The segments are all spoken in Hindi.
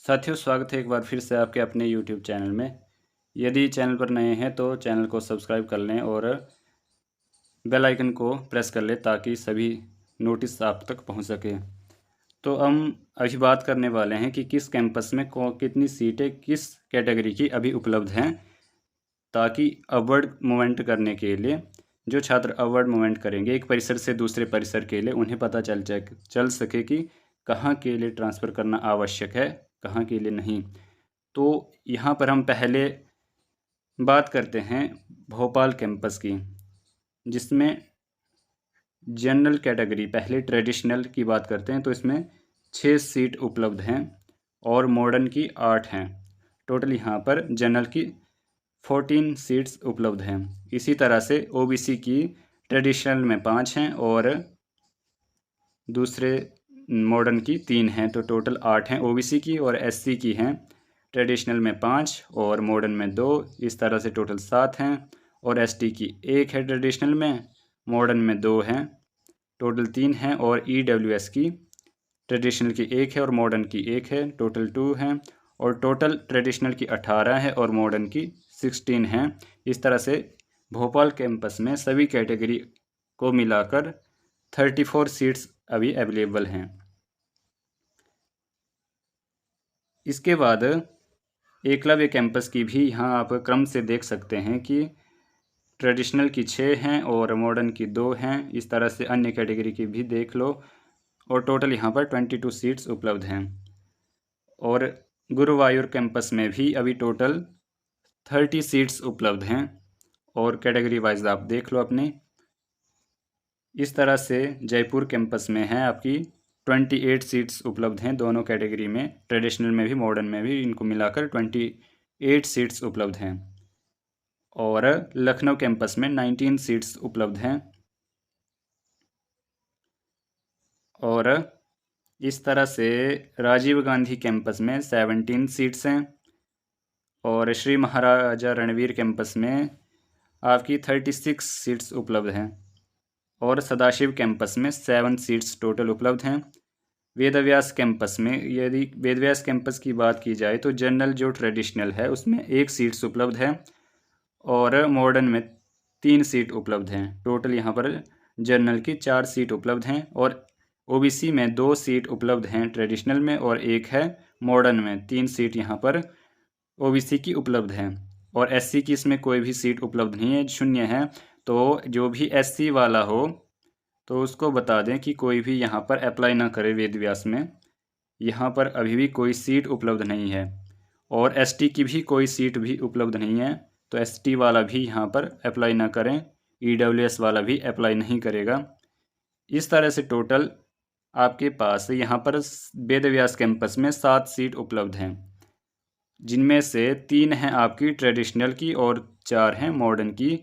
साथियों, स्वागत है एक बार फिर से आपके अपने YouTube चैनल में। यदि चैनल पर नए हैं तो चैनल को सब्सक्राइब कर लें और बेल आइकन को प्रेस कर लें ताकि सभी नोटिस आप तक पहुंच सके। तो हम अभी बात करने वाले हैं कि किस कैंपस में कितनी सीटें किस कैटेगरी की अभी उपलब्ध हैं, ताकि अपवर्ड मूवमेंट करने के लिए जो छात्र अपवर्ड मूवमेंट करेंगे एक परिसर से दूसरे परिसर के लिए, उन्हें पता चल सके कि कहाँ के लिए ट्रांसफ़र करना आवश्यक है, कहाँ के लिए नहीं। तो यहाँ पर हम पहले बात करते हैं भोपाल कैंपस की, जिसमें जनरल कैटेगरी, पहले ट्रेडिशनल की बात करते हैं तो इसमें 6 सीट उपलब्ध हैं और मॉडर्न की 8 हैं। टोटल यहाँ पर जनरल की 14 सीट्स उपलब्ध हैं। इसी तरह से ओबीसी की ट्रेडिशनल में 5 हैं और दूसरे मॉडर्न की 3 हैं, तो टोटल 8 हैं ओबीसी की, और एससी की हैं ट्रेडिशनल में 5 और मॉडर्न में 2, इस तरह से टोटल 7 हैं। और एसटी की 1 है ट्रेडिशनल में, मॉडर्न में 2 हैं, टोटल 3 हैं। और ईडब्ल्यूएस की ट्रेडिशनल की 1 है और मॉडर्न की 1 है, टोटल 2 हैं। और टोटल ट्रेडिशनल की 18 है और मॉडर्न की 16 हैं। इस तरह से भोपाल कैंपस में सभी कैटेगरी को मिलाकर 34 सीट्स अभी अवेलेबल हैं। इसके बाद एकलव्य कैंपस की भी यहाँ आप क्रम से देख सकते हैं कि ट्रेडिशनल की 6 हैं और मॉडर्न की 2 हैं। इस तरह से अन्य कैटेगरी की भी देख लो, और टोटल यहाँ पर 22 सीट्स उपलब्ध हैं। और गुरुवायूर कैंपस में भी अभी टोटल 30 सीट्स उपलब्ध हैं, और कैटेगरी वाइज आप देख लो अपने। इस तरह से जयपुर कैंपस में है आपकी 28 सीट्स उपलब्ध हैं दोनों कैटेगरी में, ट्रेडिशनल में भी मॉडर्न में भी, इनको मिलाकर 28 सीट्स उपलब्ध हैं। और लखनऊ कैंपस में 19 सीट्स उपलब्ध हैं। और इस तरह से राजीव गांधी कैंपस में 17 सीट्स हैं, और श्री महाराजा रणवीर कैंपस में आपकी 36 सीट्स उपलब्ध हैं। और सदाशिव कैंपस में 7 सीट्स टोटल उपलब्ध हैं। वेदव्यास कैंपस में, यदि वेदव्यास कैंपस की बात की जाए तो जनरल जो ट्रेडिशनल है उसमें 1 सीट्स उपलब्ध है और मॉडर्न में 3 सीट उपलब्ध हैं। टोटल यहाँ पर जनरल की 4 सीट उपलब्ध हैं, और ओबीसी में 2 सीट उपलब्ध हैं ट्रेडिशनल में, और 1 है मॉडर्न में। 3 सीट यहाँ पर ओबीसी की उपलब्ध है, और एससी की इसमें कोई भी सीट उपलब्ध नहीं है, शून्य है। तो जो भी एससी वाला हो तो उसको बता दें कि कोई भी यहाँ पर अप्लाई ना करे वेदव्यास में, यहाँ पर अभी भी कोई सीट उपलब्ध नहीं है। और एसटी की भी कोई सीट भी उपलब्ध नहीं है, तो एसटी वाला भी यहाँ पर अप्लाई ना करें, ईडब्ल्यूएस वाला भी अप्लाई नहीं करेगा। इस तरह से टोटल आपके पास यहाँ पर वेदव्यास कैंपस में 7 सीट उपलब्ध हैं, जिनमें से 3 हैं आपकी ट्रेडिशनल की और 4 हैं मॉडर्न की।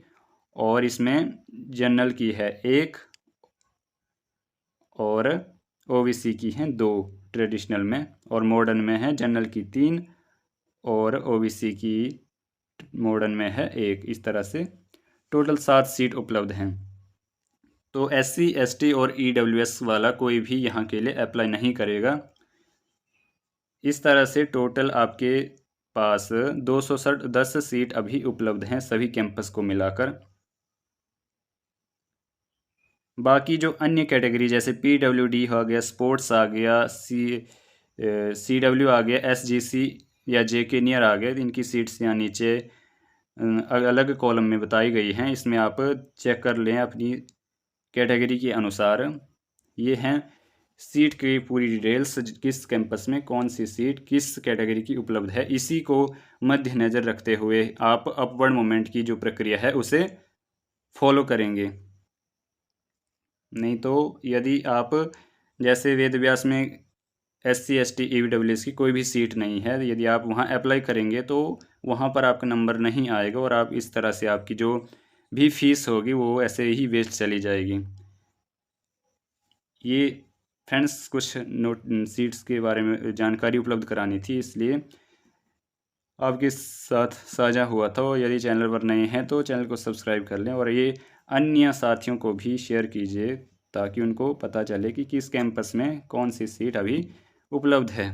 और इसमें जनरल की है 1 और ओबीसी की हैं 2 ट्रेडिशनल में, और मॉडर्न में है जनरल की 3 और ओबीसी की मॉडर्न में है 1। इस तरह से टोटल 7 सीट उपलब्ध हैं। तो एससी, एसटी और ईडब्ल्यूएस वाला कोई भी यहाँ के लिए अप्लाई नहीं करेगा। इस तरह से टोटल आपके पास 210 सीट अभी उपलब्ध हैं सभी कैंपस को मिलाकर। बाकी जो अन्य कैटेगरी जैसे पीडब्ल्यूडी हो गया, स्पोर्ट्स आ गया, सीडब्ल्यू आ गया, एसजीसी या जेके नियर आ गया, इनकी सीट्स यहाँ नीचे अलग कॉलम में बताई गई हैं। इसमें आप चेक कर लें अपनी कैटेगरी के अनुसार। ये हैं सीट की पूरी डिटेल्स, किस कैंपस में कौन सी सीट किस कैटेगरी की उपलब्ध है। इसी को मद्देनज़र रखते हुए आप अपवर्ड मूवमेंट की जो प्रक्रिया है उसे फॉलो करेंगे। नहीं तो यदि आप जैसे वेदव्यास में एससी, एसटी, ईडब्ल्यूएस की कोई भी सीट नहीं है, यदि आप वहां अप्लाई करेंगे तो वहां पर आपका नंबर नहीं आएगा, और आप इस तरह से आपकी जो भी फीस होगी वो ऐसे ही वेस्ट चली जाएगी। ये फ्रेंड्स कुछ नोट सीट्स के बारे में जानकारी उपलब्ध करानी थी, इसलिए आपके साथ साझा हुआ था। और यदि चैनल पर नए हैं तो चैनल को सब्सक्राइब कर लें, और ये अन्य साथियों को भी शेयर कीजिए ताकि उनको पता चले कि किस कैंपस में कौन सी सीट अभी उपलब्ध है।